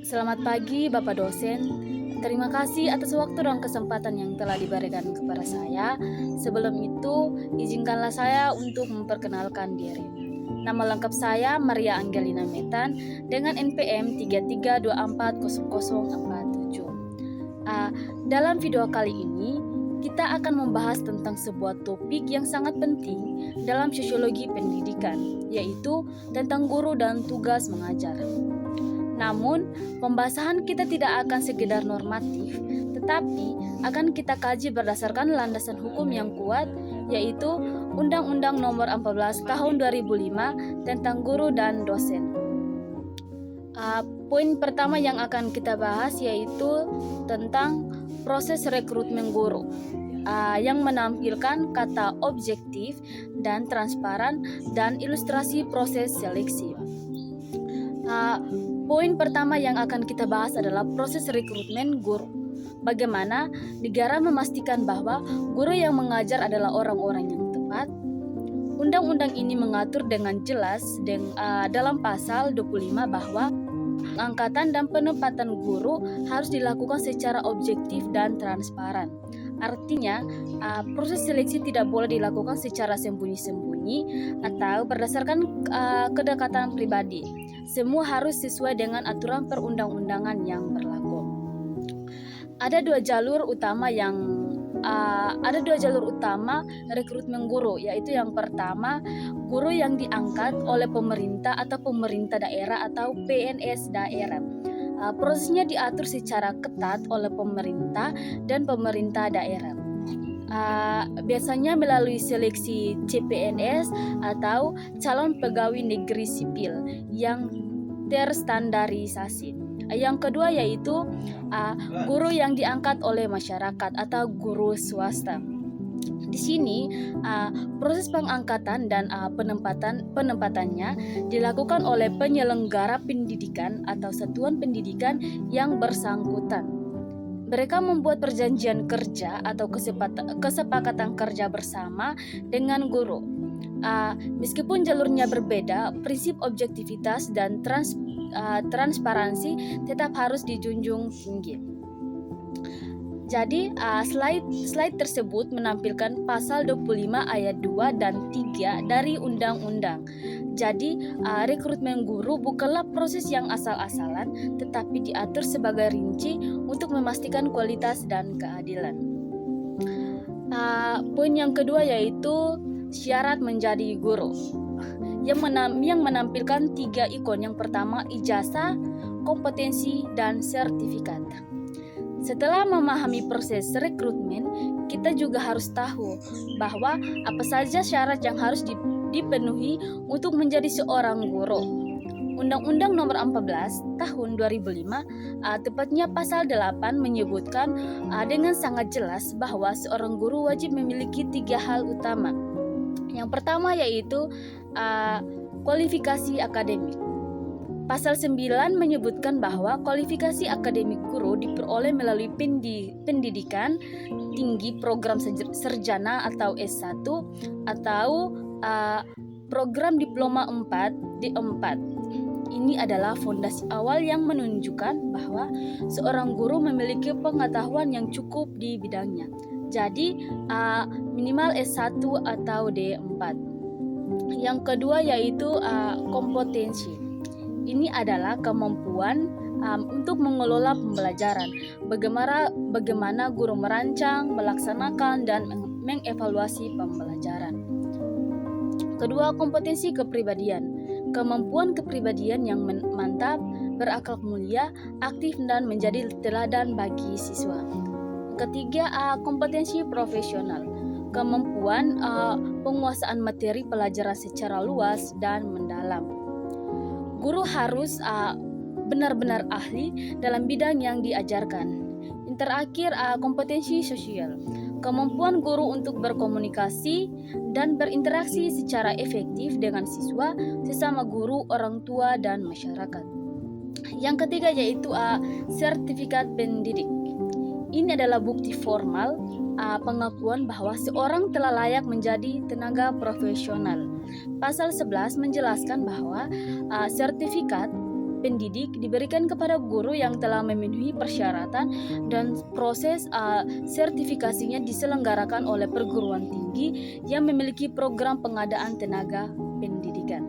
Selamat pagi Bapak dosen. Terima kasih atas waktu dan kesempatan yang telah diberikan kepada saya. Sebelum itu, izinkanlah saya untuk memperkenalkan diri. Nama lengkap saya Maria Angelina Metan dengan NPM 33240047. Dalam video kali ini, kita akan membahas tentang sebuah topik yang sangat penting dalam sosiologi pendidikan, yaitu tentang guru dan tugas mengajar. Namun, pembahasan kita tidak akan sekedar normatif, tetapi akan kita kaji berdasarkan landasan hukum yang kuat, yaitu Undang-Undang Nomor 14 Tahun 2005 tentang Guru dan Dosen. Poin pertama yang akan kita bahas yaitu tentang proses rekrutmen guru, yang menampilkan kata objektif dan transparan dan ilustrasi proses seleksi. Poin pertama yang akan kita bahas adalah proses rekrutmen guru. Bagaimana negara memastikan bahwa guru yang mengajar adalah orang-orang yang tepat. Undang-undang ini mengatur dengan jelas dalam pasal 25 bahwa pengangkatan dan penempatan guru harus dilakukan secara objektif dan transparan. Artinya, proses seleksi tidak boleh dilakukan secara sembunyi-sembunyi atau berdasarkan kedekatan pribadi. Semua harus sesuai dengan aturan perundang-undangan yang berlaku. Ada dua jalur utama rekrutmen guru, yaitu yang pertama, guru yang diangkat oleh pemerintah atau pemerintah daerah atau PNS daerah. Prosesnya diatur secara ketat oleh pemerintah dan pemerintah daerah. Biasanya melalui seleksi CPNS atau calon pegawai negeri sipil yang terstandarisasi. Yang kedua yaitu guru yang diangkat oleh masyarakat atau guru swasta. Di sini proses pengangkatan dan penempatannya dilakukan oleh penyelenggara pendidikan atau satuan pendidikan yang bersangkutan. Mereka membuat perjanjian kerja atau kesepakatan kerja bersama dengan guru. Meskipun jalurnya berbeda, prinsip objektivitas dan transparansi tetap harus dijunjung tinggi. Jadi, slide tersebut menampilkan pasal 25 ayat 2 dan 3 dari undang-undang. Jadi, rekrutmen guru bukanlah proses yang asal-asalan, tetapi diatur sebagai rinci untuk memastikan kualitas dan keadilan. Poin yang kedua yaitu syarat menjadi guru, yang menampilkan 3 ikon. Yang pertama, ijazah, kompetensi, dan sertifikat. Setelah memahami proses rekrutmen, kita juga harus tahu bahwa apa saja syarat yang harus dipenuhi untuk menjadi seorang guru. Undang-Undang Nomor 14 Tahun 2005, tepatnya pasal 8 menyebutkan dengan sangat jelas bahwa seorang guru wajib memiliki 3 hal utama. Yang pertama yaitu kualifikasi akademik. Pasal 9 menyebutkan bahwa kualifikasi akademik guru diperoleh melalui pendidikan tinggi program sarjana atau S1 atau program diploma 4 D4. Ini adalah fondasi awal yang menunjukkan bahwa seorang guru memiliki pengetahuan yang cukup di bidangnya. Jadi minimal S1 atau D4. Yang kedua yaitu kompetensi. Ini adalah kemampuan untuk mengelola pembelajaran, bagaimana guru merancang, melaksanakan, dan mengevaluasi pembelajaran. Kedua, kompetensi kepribadian. Kemampuan kepribadian yang mantap, berakhlak mulia, aktif, dan menjadi teladan bagi siswa. Ketiga, kompetensi profesional. Kemampuan penguasaan materi pelajaran secara luas dan mendalam. Guru harus benar-benar ahli dalam bidang yang diajarkan. Yang terakhir, kompetensi sosial. Kemampuan guru untuk berkomunikasi dan berinteraksi secara efektif dengan siswa, sesama guru, orang tua, dan masyarakat. Yang ketiga yaitu sertifikat pendidik. Ini adalah bukti formal pengakuan bahwa seorang telah layak menjadi tenaga profesional. Pasal 11 menjelaskan bahwa sertifikat pendidik diberikan kepada guru yang telah memenuhi persyaratan dan proses sertifikasinya diselenggarakan oleh perguruan tinggi yang memiliki program pengadaan tenaga pendidikan.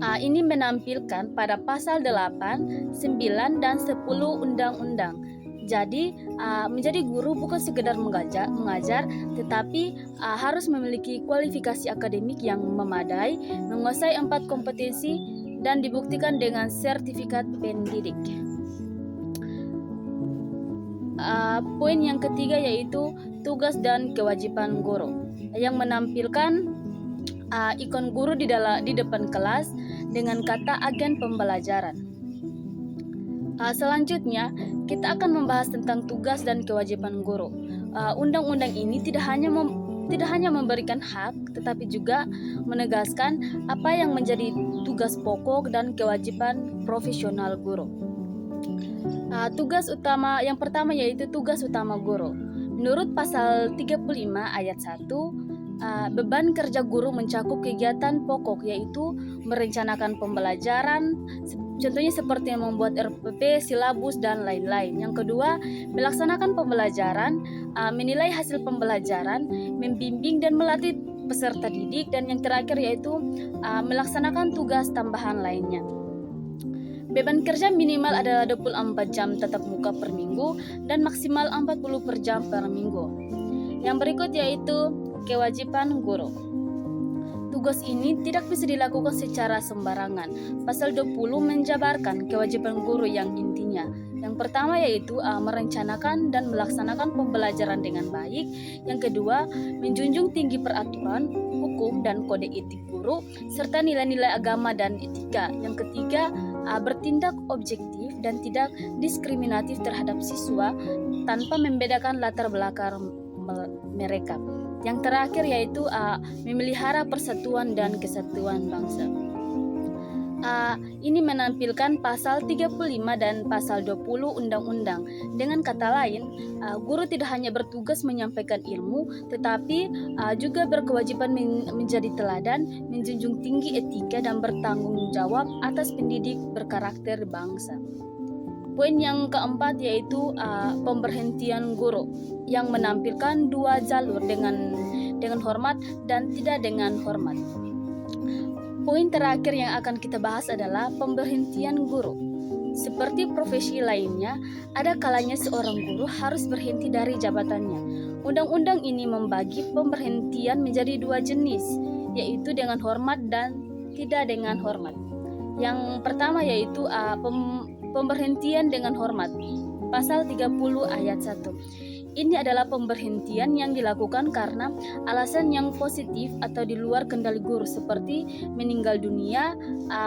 Ini menampilkan pada pasal 8, 9, dan 10 Undang-Undang. Jadi menjadi guru bukan sekedar mengajar, tetapi harus memiliki kualifikasi akademik yang memadai, menguasai 4 kompetensi, dan dibuktikan dengan sertifikat pendidik. Poin yang ketiga yaitu tugas dan kewajiban guru, yang menampilkan ikon guru di depan kelas dengan kata agen pembelajaran. Selanjutnya, kita akan membahas tentang tugas dan kewajiban guru. Undang-undang ini tidak hanya memberikan hak, tetapi juga menegaskan apa yang menjadi tugas pokok dan kewajiban profesional guru. Tugas utama yang pertama yaitu tugas utama guru. Menurut pasal 35 ayat 1, beban kerja guru mencakup kegiatan pokok yaitu merencanakan pembelajaran, contohnya seperti membuat RPP, silabus, dan lain-lain. Yang kedua, melaksanakan pembelajaran, menilai hasil pembelajaran, membimbing dan melatih peserta didik, dan yang terakhir yaitu melaksanakan tugas tambahan lainnya. Beban kerja minimal adalah 24 jam tatap muka per minggu dan maksimal 40 per jam per minggu. Yang berikut yaitu kewajiban guru. Tugas ini tidak bisa dilakukan secara sembarangan. Pasal 20 menjabarkan kewajiban guru yang intinya. Yang pertama yaitu merencanakan dan melaksanakan pembelajaran dengan baik. Yang kedua, menjunjung tinggi peraturan, hukum, dan kode etik guru, serta nilai-nilai agama dan etika. Yang ketiga, bertindak objektif dan tidak diskriminatif terhadap siswa tanpa membedakan latar belakang mereka. Yang terakhir yaitu memelihara persatuan dan kesatuan bangsa. Ini menampilkan pasal 35 dan pasal 20 Undang-Undang. Dengan kata lain, guru tidak hanya bertugas menyampaikan ilmu, tetapi juga berkewajiban menjadi teladan, menjunjung tinggi etika, dan bertanggung jawab atas pendidik berkarakter bangsa. Poin yang keempat yaitu pemberhentian guru, yang menampilkan 2 jalur dengan hormat dan tidak dengan hormat. Poin terakhir yang akan kita bahas adalah pemberhentian guru. Seperti profesi lainnya, ada kalanya seorang guru harus berhenti dari jabatannya. Undang-undang ini membagi pemberhentian menjadi 2 jenis, yaitu dengan hormat dan tidak dengan hormat. Yang pertama yaitu pemberhentian dengan hormat. Pasal 30 ayat 1. Ini adalah pemberhentian yang dilakukan karena alasan yang positif atau di luar kendali guru, seperti meninggal dunia,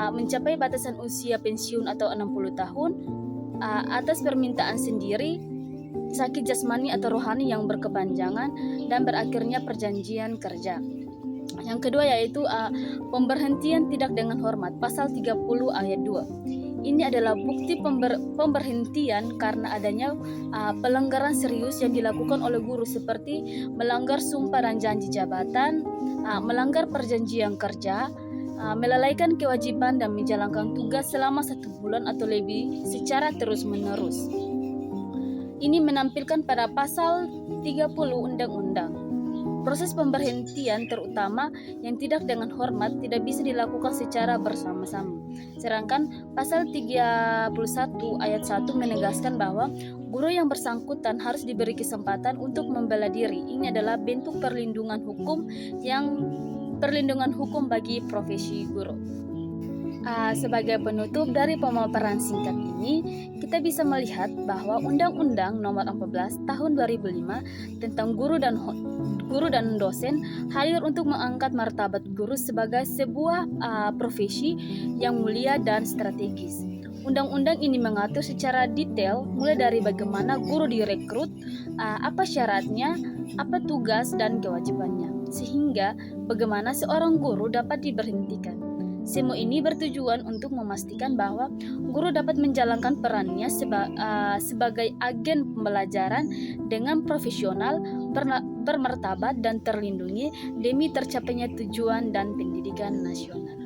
mencapai batasan usia pensiun atau 60 tahun, atas permintaan sendiri, sakit jasmani atau rohani yang berkepanjangan, dan berakhirnya perjanjian kerja. Yang kedua yaitu pemberhentian tidak dengan hormat. Pasal 30 ayat 2. Ini adalah bukti pemberhentian karena adanya pelanggaran serius yang dilakukan oleh guru, seperti melanggar sumpah dan janji jabatan, melanggar perjanjian kerja, melalaikan kewajiban, dan menjalankan tugas selama 1 bulan atau lebih secara terus-menerus. Ini menampilkan pada pasal 30 Undang-Undang. Proses pemberhentian terutama yang tidak dengan hormat tidak bisa dilakukan secara bersama-sama. Sedangkan pasal 31 ayat 1 menegaskan bahwa guru yang bersangkutan harus diberi kesempatan untuk membela diri. Ini adalah bentuk perlindungan hukum bagi profesi guru. Sebagai penutup dari pemaparan singkat ini, kita bisa melihat bahwa Undang-Undang Nomor 14 Tahun 2005 tentang guru dan dosen hadir untuk mengangkat martabat guru sebagai sebuah profesi yang mulia dan strategis. Undang-undang ini mengatur secara detail mulai dari bagaimana guru direkrut, apa syaratnya, apa tugas dan kewajibannya, sehingga bagaimana seorang guru dapat diberhentikan. Semua ini bertujuan untuk memastikan bahwa guru dapat menjalankan perannya sebagai agen pembelajaran dengan profesional, bermartabat, dan terlindungi demi tercapainya tujuan dan pendidikan nasional.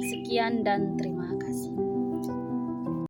Sekian dan terima kasih.